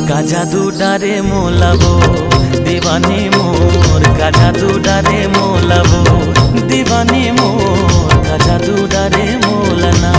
का जादू डारे मोलाबो दीवानी मोर का जादू डारे मोलाबो दीवानी मोर का जादू डारे मोलना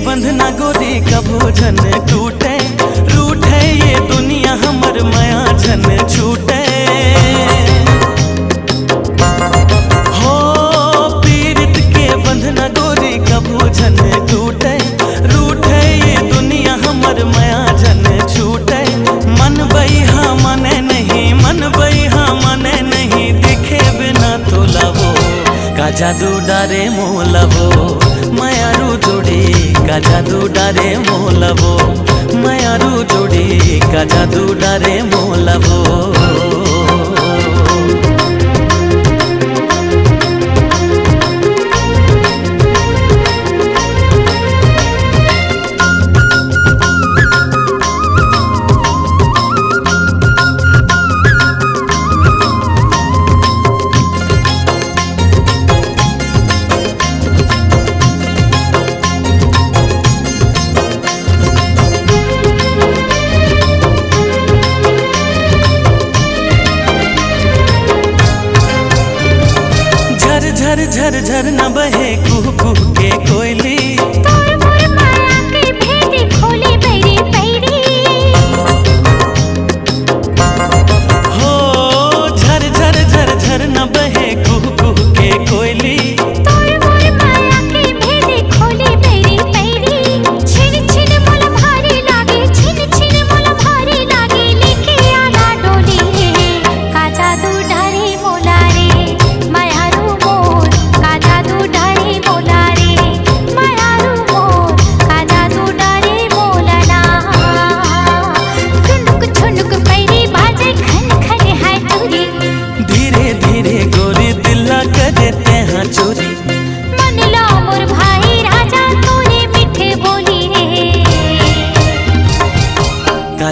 बंधना गोरी कभो झन टूटे रूठे ये दुनिया हमर माया झन छूटे हो पीरित के बंधना गोरी कभो झन टूटे रूठे ये दुनिया हमर माया झन छूटे मन बइहा मने नहीं दिखे बिना तोलावो का जादू डारे मोलावो मायारू जोड़ी का जादू डारे मोलाबो मायारू जोड़ी का जादू डारे मोलाबो झर झर झर न बहे कुह कुह के कोयली तोर मोर माया के भेद खोली बैरी बैरी हो झर झर झर झर न बहे कुह कुह के कोयली तोर मोर माया के भेद खोली बैरी बैरी छिन छिन मोल भारी लागे छिन छिन मोल भारी लागे लेके आला डोली का जादू डारे मोला रे मायारू मोर का जादू डारे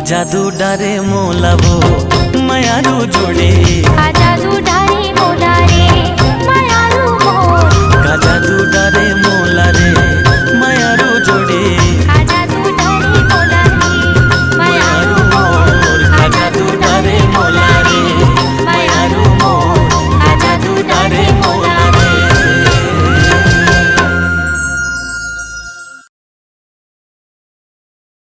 जादू डारे मोलावो मायारू जोड़े का जादू डारे